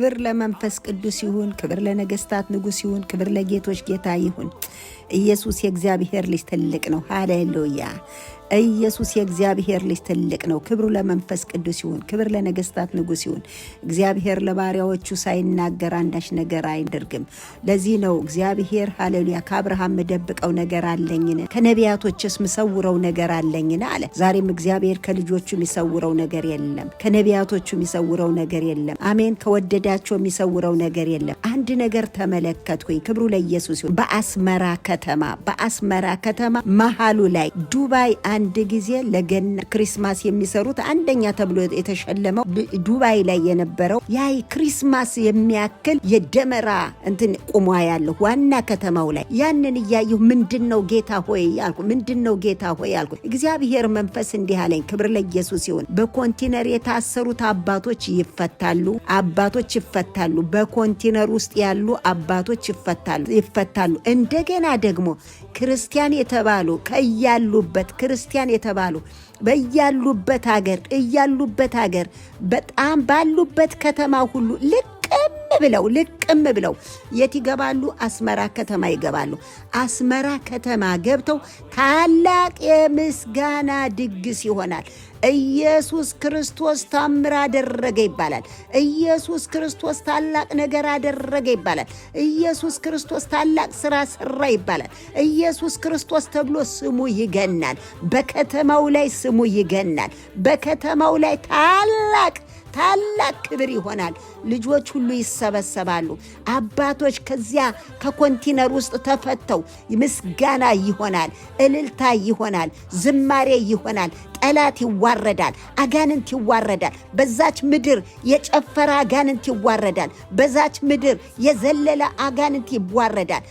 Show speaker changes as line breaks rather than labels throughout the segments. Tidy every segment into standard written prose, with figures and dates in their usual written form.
ክብር ለመንፈስ ቅዱስ ይሁን፣ ክብር ለነገስታት ንጉስ ይሁን፣ ክብር ለጌቶች ጌታ ይሁን። ኢየሱስ የእግዚአብሔር ልጅ ትልቅ ነው። ሃሌሉያ! ኢየሱስ የእግዚአብሔር ልጅ ትልቅ ነው። ክብሩ ለመንፈስ ቅዱስ ይሁን፣ ክብር ለነገስታት ንጉስ ይሁን። እግዚአብሔር ለባሪያዎቹ ሳይናገር አንዳች ነገር አይደርግም። ለዚህ ነው እግዚአብሔር ሃሌሉያ ከአብርሃም መደብቀው ነገር አለኝን ከነቢያቶችስ ምሰውረው ነገር አለኝን አለ። ዛሬም እግዚአብሔር ከልጆቹ የሚሰውረው ነገር የለም፣ ከነቢያቶቹ የሚሰውረው ነገር የለም። አሜን። ከወደዳቸው የሚሰውረው ነገር የለም። አንድ ነገር ተመለከትኩኝ። ክብሩ ለኢየሱስ ይሁን። በአስመራ ከተማ መሃሉ ላይ ዱባይ አንድ ጊዜ ለገና ክሪስማስ የሚሰሩት አንደኛ ተብሎ የተሸለመው ዱባይ ላይ የነበረው ያይ ክሪስማስ የሚያክል የደመራ እንትን ቁሟ ያለው ዋና ከተማው ላይ ያንን እያየሁ ምንድነው ጌታ ሆይ አልኩ። እግዚአብሔር መንፈስ እንዲህ አለኝ። ክብር ለኢየሱስ ይሁን። በኮንቲነር የታሰሩት አባቶች ይፈታሉ። በኮንቲነር ውስጥ ያሉ አባቶች ይፈታሉ። እንደገና ደግሞ ክርስቲያን የተባሉ በያሉበት ሀገር በጣም ባሉበት ከተማ ሁሉ ልቅም ብለው የት ይገባሉ? አስመራ ከተማ ይገባሉ። አስመራ ከተማ ገብተው ታላቅ የምስጋና ድግስ ይሆናል። ኢየሱስ ክርስቶስ ታምር አደረገ ይባላል። ኢየሱስ ክርስቶስ ታላቅ ነገር አደረገ ይባላል። ኢየሱስ ክርስቶስ ታላቅ ስራ ሰራ ይባላል። ኢየሱስ ክርስቶስ ተብሎ ስሙ ይገናል። በከተማው ላይ ስሙ ይገናል። በከተማው ላይ ታላቅ ክብር ይሆናል። ልጆች ሁሉ ይሰበሰባሉ። አባቶች ከዚያ ከኮንቲነር ውስጥ ተፈተው ምስጋና ይሆናል፣ እልልታ ይሆናል፣ ዝማሬ ይሆናል። ጠላት ይዋረዳል፣ አጋንንት ይዋረዳል። በዛች ምድር የጨፈረ አጋንንት ይዋረዳል። በዛች ምድር የዘለለ አጋንንት ይዋረዳል።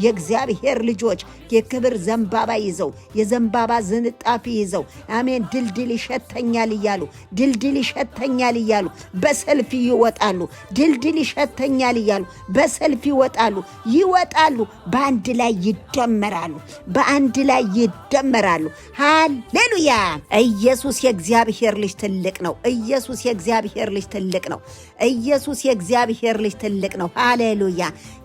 የእግዚአብሔር ልጆች የክብር ዘንባባ ይዘው የዘንባባ ዝንጣፊ ይዘው አሜን ድልድል ይሸተኛል እያሉ በሰልፍ ይወጣሉ። ድልድል ይሸተኛል እያሉ በሰልፍ ይወጣሉ። በአንድ ላይ ይደመራሉ። ሃሌሉያ! ኢየሱስ የእግዚአብሔር ልጅ ትልቅ ነው። ኢየሱስ የእግዚአብሔር ልጅ ትልቅ ነው። ሃሌሉያ!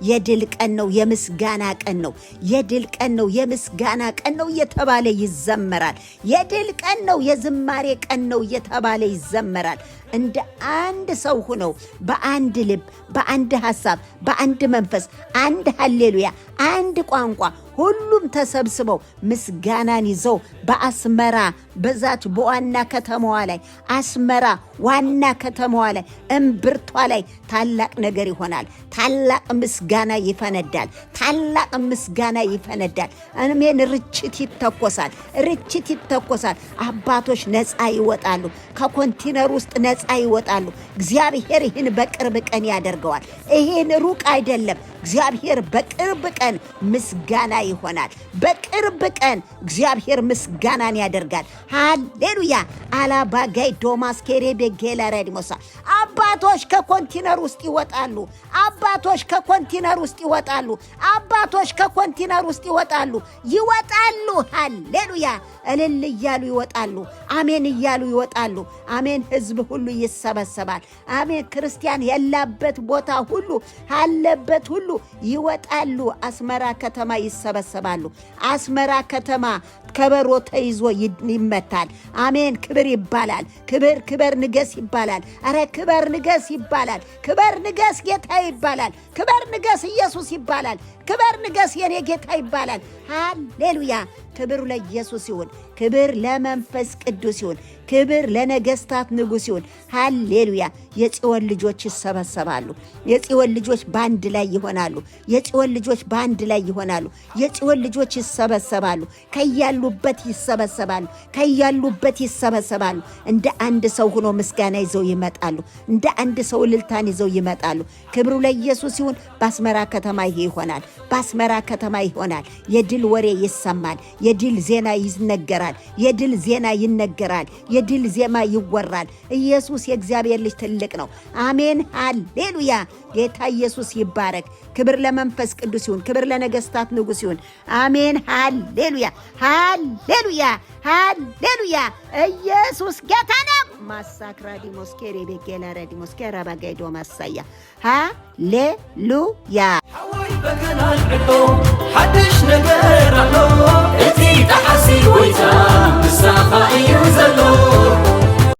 የድል ቀን ነው፣ የምስጋና ቀን ነው። የድል ቀን ነው፣ የምስጋና ቀን ነው እየተባለ ይዘመራል። የድል ቀን ነው፣ የዝማሬ ቀን ነው እየተባለ ይዘመራል። እንደ አንድ ሰው ሆነው በአንድ ልብ፣ በአንድ ሐሳብ፣ በአንድ መንፈስ፣ አንድ ሃሌሉያ፣ አንድ ቋንቋ ሁሉም ተሰብስበው ምስጋናን ይዘው በአስመራ በዛች በዋና ከተማዋ ላይ አስመራ ዋና ከተማዋ ላይ እምብርቷ ላይ ታላቅ ነገር ይሆናል። ታላቅ ምስጋና ይፈነዳል። አሜን። ርችት ይተኮሳል። አባቶች ነፃ ይወጣሉ። ከኮንቲነር ውስጥ ነፃ ይወጣሉ። እግዚአብሔር ይህን በቅርብ ቀን ያደርገዋል። ይህን ሩቅ አይደለም። እግዚአብሔር በቅርብ ቀን ምስጋና ይሆናል። በቅርብ ቀን እግዚአብሔር ምስጋናን ያደርጋል። ሃሌሉያ! አላባጋይ ዶማስኬሬ በጌላ ረዲሞሳ አባቶች ከኮንቲነር ውስጥ ይወጣሉ። ሃሌሉያ! እልል እያሉ ይወጣሉ። አሜን እያሉ ይወጣሉ። አሜን። ህዝብ ሁሉ ይሰበሰባል። አሜን። ክርስቲያን ያለበት ቦታ ሁሉ አለበት ሁሉ ይወጣሉ። አስመራ ከተማ ይሰበሰባሉ። አስመራ ከተማ ከበሮ ተይዞ ይመታል። አሜን። ክብር ይባላል። ክብር ንገስ ይባላል። አረ ክብር ንገስ ይባላል። ክብር ንገስ ጌታ ይባላል። ክብር ንገስ ኢየሱስ ይባላል። ክብር ንገስ የኔ ጌታ ይባላል። ሃሌሉያ! ክብር ለኢየሱስ ይሁን። ክብር ለመንፈስ ቅዱስ ይሁን። ክብር ለነገስታት ንጉስ ይሁን። ሃሌሉያ! የጽዮን ልጆች ይሰበሰባሉ። የጽዮን ልጆች ባንድ ላይ ይሆናሉ። የጽዮን ልጆች ይሰበሰባሉ። ከያሉበት ይሰበሰባሉ። እንደ አንድ ሰው ሆኖ ምስጋና ይዘው ይመጣሉ። እንደ አንድ ሰው እልልታን ይዘው ይመጣሉ። ክብሩ ለኢየሱስ ይሁን። በአስመራ ከተማ ይሄ ይሆናል። የድል ወሬ ይሰማል። የድል ዜና ይነገራል። የድል ዜማ ይወራል። ኢየሱስ የእግዚአብሔር ልጅ ትልቅ ነው። አሜን። ሃሌሉያ! ጌታ ኢየሱስ ይባረክ። ክብር ለመንፈስ ቅዱስ ይሁን። ክብር ለነገስታት ንጉስ ይሁን። አሜን። ሃሌሉያ! ኢየሱስ ጌታ ነው። ማሳክራ ዲሞስኬሬ ቤጌላ ዲሞስኬራ ባጋይዶ ማሳያ ሃሌሉያ
حواي بقنا العطو حدش نقال